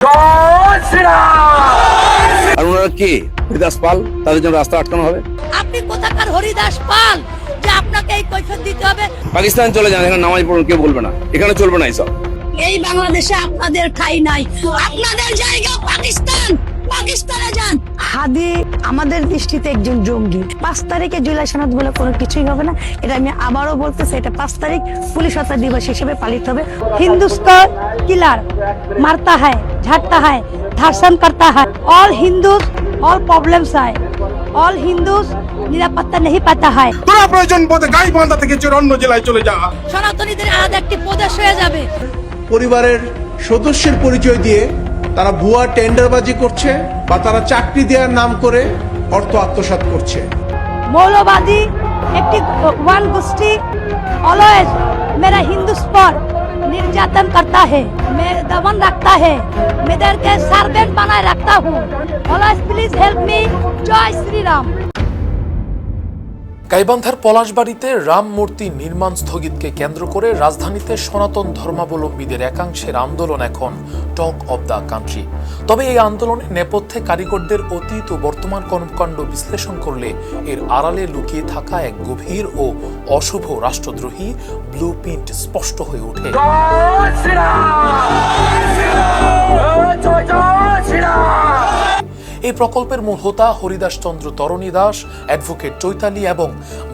আর ওনারা কে? হরিদাস পাল, তাদের জন্য রাস্তা আটকানো হবে? আপনি কোথাকার হরিদাস পাল যে আপনাকে এই কৈফিয়ত দিতে হবে? পাকিস্তান চলে যান, এখানে নামাজ পড়ুন, কেউ বলবে না, এখানে চলবে না এইসব। এই বাংলাদেশে আপনাদের ঠাঁই নাই, আপনাদের জায়গা পাকিস্তান, পাকিস্তানে যান। হাদি আমাদের দৃষ্টিতে একজন জঙ্গি। 5 তারিখে জুলাই সনদ বলে কোনো কিছুই হবে না। এটা আমি আবারও বলতেছি, এটা 5 তারিখ পুলিশ হত্যা দিবস হিসেবে পালিত হবে। হিন্দুস্তান কিলার মারতা হয়, ঝাড়তা হয়, ধর্ষণ করতা হয়। অল হিন্দুস অল প্রবলেমস হয়, অল হিন্দুস নিরাপত্তা नहीं पाता है। তোরা প্রয়োজন বোধে গাইবান্ধা থেকে অন্য জেলায় চলে যা। সনাতনীদের আলাদা একটি প্রদেশ হয়ে যাবে। পরিবারের সদস্যের পরিচয় দিয়ে তারা ভুয়া টেন্ডারবাজি করছে বা তারা চাকরি দেওয়ার নাম করে অর্থ আত্মসাৎ করছে। মৌলবাদী একটি ওয়ান গোষ্ঠী অলওয়েজ मेरा हिंदुस पर निर्यातन करता है, मैं दमन रखता है, मेरे सर्वेंट बनाए रखता हूँ। Always please help me. जय श्री राम। গাইবান্ধার পলাশবাড়িতে রাম মূর্তি নির্মাণ স্থগিতকে কেন্দ্র করে রাজধানীতে সনাতন ধর্মাবলম্বীদের একাংশের আন্দোলন এখন টক অব দ্য কান্ট্রি। তবে এই আন্দোলনের নেপথ্যে কারিগরদের অতীত ও বর্তমান কর্মকাণ্ড বিশ্লেষণ করলে এর আড়ালে লুকিয়ে থাকা এক গভীর ও অশুভ রাষ্ট্রদ্রোহী ব্লুপ্রিন্ট স্পষ্ট হয়ে ওঠে। এই প্রকল্পের মূল হোতা হরিদাস চন্দ্র তরণী দাস, অ্যাডভোকেট চৈতালি এবং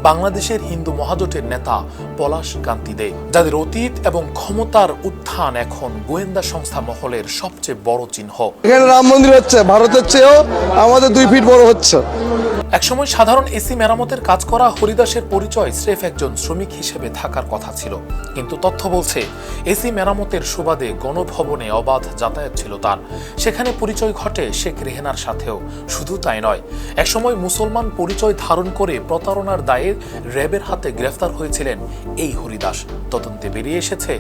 বাংলাদেশের হিন্দু মহাজোটের নেতা পলাশ কান্তি দে, যাদের অতীত এবং ক্ষমতার উত্থান এখন গোয়েন্দা সংস্থা মহলের সবচেয়ে বড় চিহ্ন। এখানে রাম মন্দির হচ্ছে, ভারতের চেয়েও আমাদের 2 ফিট বড় হচ্ছে। একসময় সাধারণ এসি মেরামতের কাজ করা হরিদাসের পরিচয় স্রেফ একজন শ্রমিক হিসেবে থাকার কথা ছিল, কিন্তু তথ্য বলছে এসি মেরামতের সুবাদে গণভবনে অবাধ যাতায়াত ছিল তার। সেখানে পরিচয় ঘটে শেখ রেহেনার সাথেও। শুধু তাই নয়, একসময় মুসলমান পরিচয় ধারণ করে প্রতারণার দায়ে র্যাবের হাতে গ্রেফতার হয়েছিলেন এই হরিদাস। তদন্তে বেরিয়ে এসেছে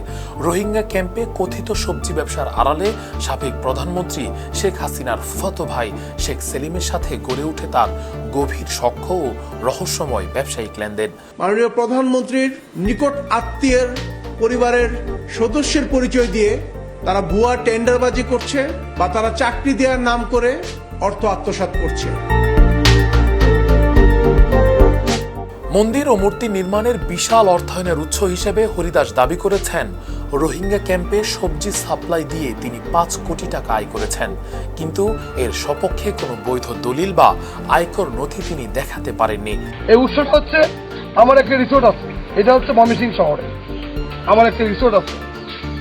রোহিঙ্গা ক্যাম্পে কথিত সবজি ব্যবসার আড়ালে সাবেক প্রধানমন্ত্রী শেখ হাসিনার ফুফাতো ভাই শেখ সেলিমের সাথে গড়ে উঠে তার গভীর সখ্য ও রহস্যময় ব্যবসায়িক লেনদেন। মাননীয় প্রধানমন্ত্রীর নিকট আত্মীয়ের পরিবারের সদস্যের পরিচয় দিয়ে তারা ভুয়া টেন্ডারবাজি করছে বা তারা চাকরি দেওয়ার নাম করে অর্থ আত্মসাৎ করছে। মন্দির ও মূর্তি নির্মাণের বিশাল অর্থায়নের উৎস হিসেবে হরিদাস দাবি করেছেন রোহিঙ্গা ক্যাম্পে সবজি সাপ্লাই দিয়ে তিনি 5 কোটি টাকা আয় করেছেন, কিন্তু এর সপক্ষে কোনো বৈধ দলিল বা আয়কর নথি তিনি দেখাতে পারেননি। এই উৎসটা হচ্ছে আমার একটা রিসোর্ট আছে, এটা হচ্ছে ময়মনসিংহ শহরে আমার একটা রিসোর্ট আছে।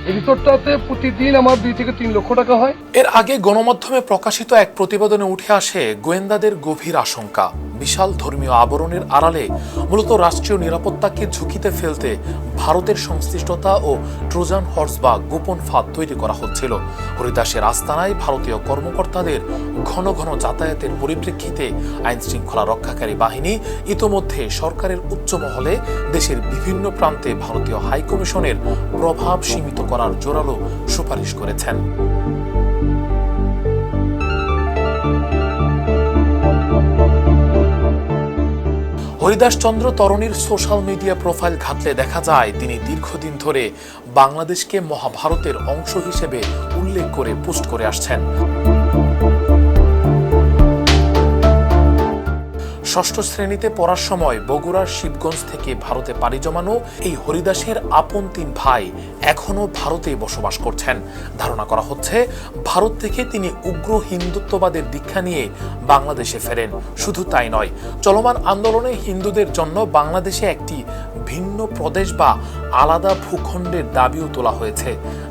এই রিসোর্টটাতে প্রতিদিন আমার 2 থেকে 3 লক্ষ টাকা হয়। এর আগে গণমাধ্যমে প্রকাশিত এক প্রতিবেদনে উঠে আসে গোয়েন্দাদের গভীর আশঙ্কা, বিশাল ধর্মীয় আবরণের আড়ালে মূলত রাষ্ট্রীয় নিরাপত্তাকে ঝুঁকিতে ফেলতে ভারতের সংশ্লিষ্টতা ও ট্রোজান হর্স বা গোপন ফাঁদ তৈরি করা হচ্ছিল। হরিদাসের আস্তানায় ভারতীয় কর্মকর্তাদের ঘন ঘন যাতায়াতের পরিপ্রেক্ষিতে আইন শৃঙ্খলা রক্ষাকারী বাহিনী ইতোমধ্যে সরকারের উচ্চ মহলে দেশের বিভিন্ন প্রান্তে ভারতীয় হাইকমিশনের প্রভাব সীমিত করার জোরালো সুপারিশ করেছেন। হরিদাস চন্দ্র তরণীর সোশ্যাল মিডিয়া প্রোফাইল ঘাটলে দেখা যায় তিনি দীর্ঘদিন ধরে বাংলাদেশকে মহাভারতের অংশ হিসেবে উল্লেখ করে পোস্ট করে আসছেন। ষষ্ঠ শ্রেণীতে পড়ার সময় বগুড়ার শিবগঞ্জ থেকে ভারতে পাড়ি জমানো এই হরিদাসের আপন 3 ভাই এখনো ভারতে বসবাস করছেন। ধারণা করা হচ্ছে ভারত থেকে তিনি উগ্র হিন্দুত্ববাদের দীক্ষা নিয়ে বাংলাদেশে ফেরেন। শুধু তাই নয়, চলমান আন্দোলনে হিন্দুদের জন্য বাংলাদেশে একটি ভিন্ন প্রদেশ বা আলাদা ভূখণ্ডের দাবিও তোলা হয়েছে,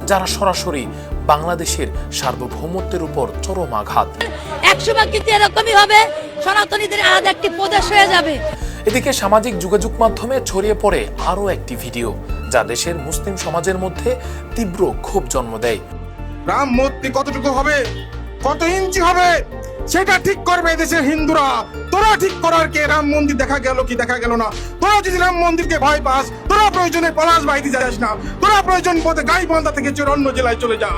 যারা সরাসরি বাংলাদেশের সার্বভৌমত্বের উপর চরম আঘাত। একসময় কিন্তু এরকমই হবে, সনাতনীদের আলাদা একটি প্রদেশ হয়ে যাবে। এদিকে সামাজিক যোগাযোগ মাধ্যমে ছড়িয়ে পড়ে আরও একটি ভিডিও, যা দেশের মুসলিম সমাজের মধ্যে তীব্র ক্ষোভ জন্ম দেয়। রাম মূর্তি কতটুকু হবে, কত ইঞ্চি হবে, সেটা ঠিক করবে দেশের হিন্দুরা। তোরা ঠিক করার কে? রাম মন্দির দেখা গেল কি দেখা গেল না? তোরা যদি রাম মন্দিরকে ভয় পাস, তোরা প্রয়োজনে পলাশ বাড়িতে যাস না, তোরা প্রয়োজন বোধে গাইবান্ধা থেকে অন্য জেলায় চলে যা।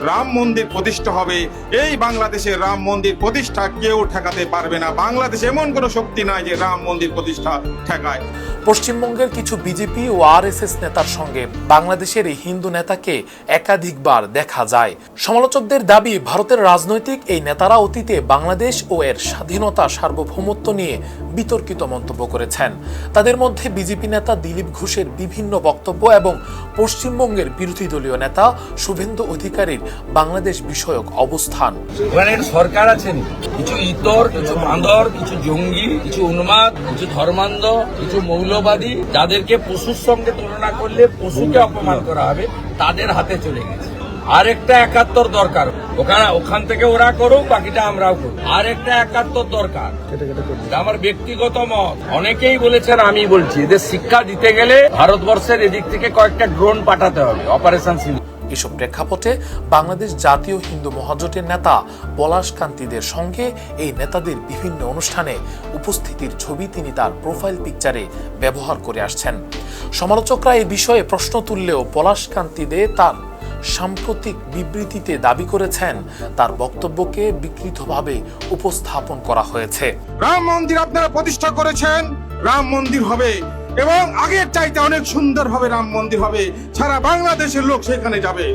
রাম মন্দির প্রতিষ্ঠা হবে, এই বাংলাদেশের রাম মন্দির প্রতিষ্ঠা কেউ ঠেকাতে পারবে না। বাংলাদেশে এমন কোনো শক্তি নাই যে রাম মন্দির প্রতিষ্ঠা ঠেকায়। পশ্চিমবঙ্গের কিছু বিজেপি ও আরএসএস নেতার সঙ্গে বাংলাদেশের এই হিন্দু নেতাকে একাধিকবার দেখা যায়। সমালোচকদের দাবি, ভারতের রাজনৈতিক এই নেতারা অতীতে বাংলাদেশ ও এর স্বাধীনতা সার্বভৌমত্ব নিয়ে বিতর্কিত মন্তব্য করেছেন। তাদের মধ্যে বিজেপি নেতা দিলীপ ঘোষের বিভিন্ন বক্তব্য এবং পশ্চিমবঙ্গের বিরোধী দলীয় নেতা শুভেন্দু অধিকারীর বাংলাদেশ বিষয়ক অবস্থান। ওখানে সরকার আছেন, কিছু ইতর, কিছু বাঁদর, কিছু জঙ্গি, কিছু উন্মাদ, কিছু ধর্মান্ধ, কিছু মৌলবাদী, যাদেরকে পশুর সঙ্গে তুলনা করলে পশুকে অপমান করা হবে, তাদের হাতে চলে গেছে। আরেকটা ৭১ দরকার, ওখান থেকে ওরা করুক, বাকিটা আমরাও করব। আরেকটা ৭১ দরকার, এটা আমার ব্যক্তিগত মত। অনেকেই বলেছেন, আমি বলছি, এদের শিক্ষা দিতে গেলে ভারতবর্ষের এদিক থেকে কয়েকটা ড্রোন পাঠাতে হবে, অপারেশন সিঁদুর। এসব প্রেক্ষাপটে বাংলাদেশ জাতীয় হিন্দু মহাজোটের নেতা পলাশ কান্তিদের সঙ্গে এই নেতাদের বিভিন্ন অনুষ্ঠানে উপস্থিতির ছবি তিনি তার প্রোফাইল পিকচারে ব্যবহার করে আসছেন। সমালোচকরা এই বিষয়ে প্রশ্ন তুললেও পলাশ কান্তিদে তার সাম্প্রতিক বিবৃতিতে দাবি করেছেন তার বক্তব্যকে বিকৃতভাবে উপস্থাপন করা হয়েছে। রাম মন্দির আপনারা প্রতিষ্ঠা করেছেন, রাম মন্দির হবে এবং আগের চাইতে অনেক সুন্দরভাবে রাম মন্দির হবে, সারা বাংলাদেশের লোক সেখানে যাবে।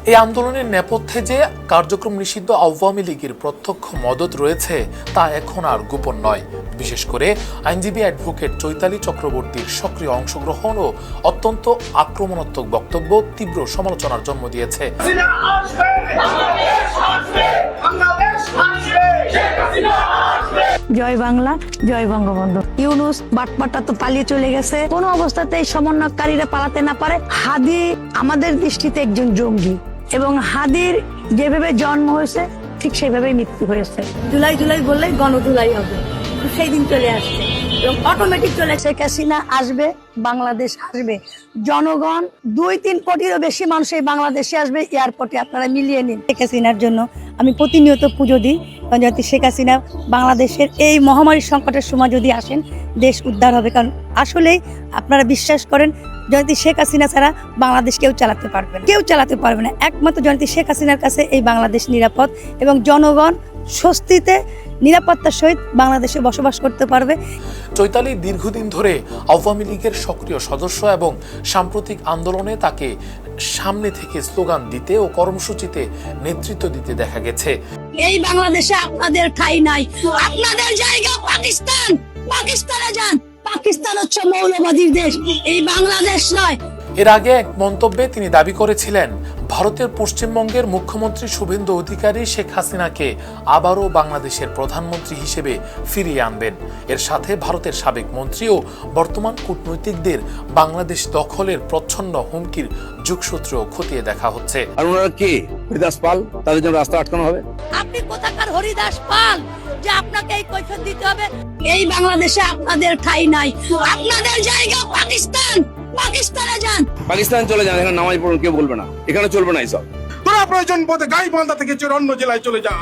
এই আন্দোলনের নেপথ্যে যে কার্যক্রম নিষিদ্ধ আওয়ামী লীগের প্রত্যক্ষ মদত রয়েছে তা এখন আর গোপন নয়। বিশেষ করে আইনজীবী অ্যাডভোকেট চৈতালি চক্রবর্তীর সক্রিয় অংশগ্রহণ ও অত্যন্ত আক্রমণাত্মক বক্তব্য তীব্র সমালোচনার জন্ম দিয়েছে। জয় বাংলা, জয় বঙ্গবন্ধু। ইউনূস বাটপাটা তো পালিয়ে চলে গেছে, কোনো অবস্থাতেই সমন্বয়কারীরা পালাতে না পারে। হাদি আমাদের দৃষ্টিতে একজন জঙ্গি এবং হাদির যেভাবে জন্ম হয়েছে ঠিক সেভাবেই মৃত্যু হয়েছে। জুলাই জুলাই বললে গণজুলাই হবে, সেই দিন চলে আসছে এবং অটোমেটিক চলে। শেখ হাসিনা আসবে, বাংলাদেশ আসবে, জনগণ ২-৩ কোটিরও বেশি মানুষ এই বাংলাদেশে আসবে। এয়ারপোর্টে আপনারা মিলিয়ে নিন। শেখ হাসিনার জন্য আমি প্রতিনিয়ত পুজো দিই, যাতে শেখ হাসিনা বাংলাদেশের এই মহামারীর সংকটের সময় যদি আসেন, দেশ উদ্ধার হবে। কারণ আসলেই আপনারা বিশ্বাস করেন, জয়ন্তী শেখ হাসিনা ছাড়া বাংলাদেশ কেউ চালাতে পারবে না, কেউ চালাতে পারবে না। একমাত্র জয়ন্তী শেখ হাসিনার কাছে এই বাংলাদেশ নিরাপদ এবং জনগণ স্বস্তিতে নিরাপত্তার সহিত বাংলাদেশে বসবাস করতে পারবে। চৈতালি দীর্ঘদিন ধরে আওয়ামী লীগের সক্রিয় সদস্য এবং সাম্প্রতিক আন্দোলনে তাকে সামনে থেকে স্লোগান দিতে ও কর্মসূচিতে নেতৃত্ব দিতে দেখা গেছে। এই বাংলাদেশে আপনাদের ঠাঁই নাই, আপনাদের জায়গা পাকিস্তান। পাকিস্তানে যান, পাকিস্তান হচ্ছে মৌলবাদীর দেশ, এই বাংলাদেশ নয়। এর আগে এক মন্তব্যে তিনি দাবি করেছিলেন, ভারতের পশ্চিমবঙ্গের মুখ্যমন্ত্রী শুভেন্দু অধিকারী শেখ হাসিনাকে আবারও বাংলাদেশের প্রধানমন্ত্রী হিসেবে ফিরিয়ে আনবেন। এর সাথে ভারতের সাবেক মন্ত্রী ও বর্তমান কূটনৈতিকদের বাংলাদেশ দখলের প্রচ্ছন্ন হুমকির যোগসূত্রও খতিয়ে দেখা হচ্ছে। আর ওনারা কে? হরিদাস পাল, তাদের জন্য রাস্তা আটকানো হবে। আপনি কোথাকার হরিদাস পাল যে আপনাকে এই কৈফিয়ত দিতে হবে? এই বাংলাদেশে আপনাদের ঠাঁই নাই, আপনাদের জায়গা পাকিস্তান। পাকিস্তানে যান, পাকিস্তান চলে যান, এখানে নামাজ পড়ুন, কেউ বলবে না, এখানে চলবে না এইসব। তোরা প্রয়োজন বোধে গাইবান্ধা থেকে অন্য জেলায় চলে যা।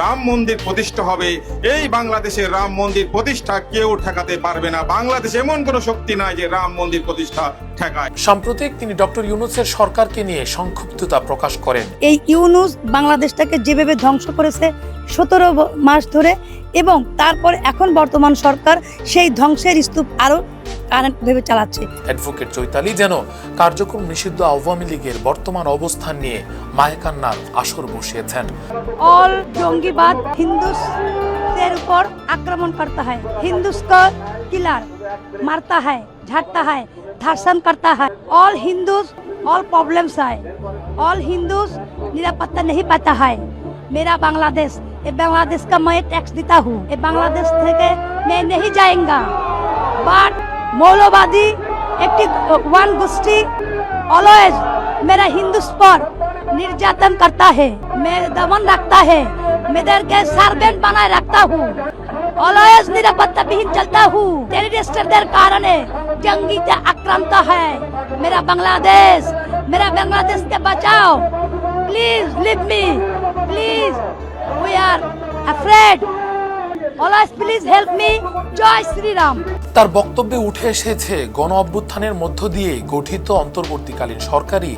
রাম মন্দির প্রতিষ্ঠা হবে, এই বাংলাদেশের রাম মন্দির প্রতিষ্ঠা কেউ ঠেকাতে পারবে না। বাংলাদেশে এমন কোনো শক্তি নাই যে রাম মন্দির প্রতিষ্ঠা ঠেকায়। সাম্প্রতিক তিনি ডক্টর ইউনূসের সরকারকে নিয়ে সংক্ষুব্ধতা প্রকাশ করেন। এই ইউনূস বাংলাদেশটাকে যেভাবে ধ্বংস করেছে 17 মাস ধরে, এবং তারপর এখন বর্তমান সরকার সেই ধ্বংসের স্তূপ আরো কারেন্ট ভেবে চালাচ্ছে। অ্যাডভোকেট চৈতালি যেন কার্যক্রম নিষিদ্ধ আওয়ামী লীগের বর্তমান অবস্থান নিয়ে মায়াকান্নার আসর বসিয়েছেন। অল জঙ্গিবাদ হিন্দুদের উপর আক্রমণ করता है, हिंदूस को किलर मारता है, झाड़ता है, धर्षण करता है। ऑल हिंदूस ऑल प्रॉब्लम्स है, ऑल हिंदूस निरापत्ता नहीं पाता है। मेरा बांग्लादेश, ये बांग्लादेश का मैं टैक्स देता हूँ, ये बांग्लादेश থেকে मैं नहीं जाएगा। बट मौलवादी एक वन गोष्ठी ऑलवेज मेरा हिंदूस पर निर्यातन करता है, मेरे दमन रखता है, मेरे के सर्वेंट बनाए रखता हूँ, ऑलवेज निरापत्ता विहीन चलता हूँ। टेररिस्टদের কারণে जंगीতে आक्रांत है मेरा बांग्लादेश के बचाओ। Please leave me, please. We are afraid always please help me, Jai Shri Ram. তার বক্তব্যে উঠে এসেছে গণ অভ্যুত্থানের মধ্য দিয়ে গঠিত অন্তর্বর্তীকালীন সরকারি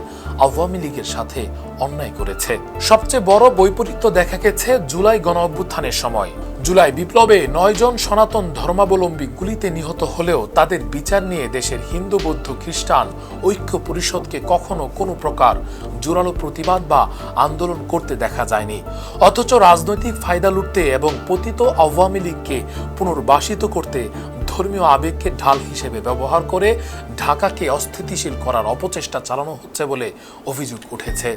আওয়ামী লীগের সাথে অন্যায় করেছে। সবচেয়ে বড় বৈপরীত্য দেখা গেছে জুলাই গণ অভ্যুত্থানের সময়। জুলাই বিপ্লবে 9 জন সনাতন ধর্মাবলম্বী গুলিতে নিহত হলেও তাদের বিচার নিয়ে দেশের হিন্দু বৌদ্ধ খ্রিস্টান ঐক্য পরিষদকে কখনো কোনো প্রকার জোরালো প্রতিবাদ বা আন্দোলন করতে দেখা যায়নি। অথচ রাজনৈতিক ফায়দা লুটতে এবং পতিত আওয়ামী লীগকে পুনর্বাসিত করতে ধর্মীয় আবেগকে ঢাল হিসেবে ব্যবহার করে ঢাকাকে অস্থিতিশীল করার অপচেষ্টা চালানো হচ্ছে বলে অভিযোগ উঠেছে।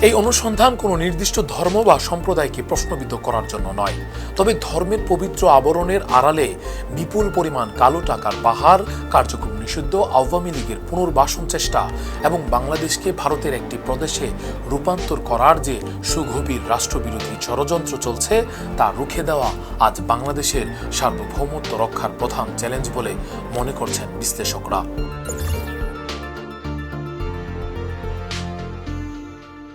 এই অনুসন্ধান কোনো নির্দিষ্ট ধর্ম বা সম্প্রদায়কে প্রশ্নবিদ্ধ করার জন্য নয়, তবে ধর্মের পবিত্র আবরণের আড়ালে বিপুল পরিমাণ কালো টাকার পাহাড়, কার্যক্রম নিষিদ্ধ আওয়ামী লীগের পুনর্বাসন চেষ্টা এবং বাংলাদেশকে ভারতের একটি প্রদেশে রূপান্তর করার যে সুগভীর রাষ্ট্রবিরোধী ষড়যন্ত্র চলছে তা রুখে দেওয়া আজ বাংলাদেশের সার্বভৌমত্ব রক্ষার প্রধান চ্যালেঞ্জ বলে মনে করছেন বিশ্লেষকরা।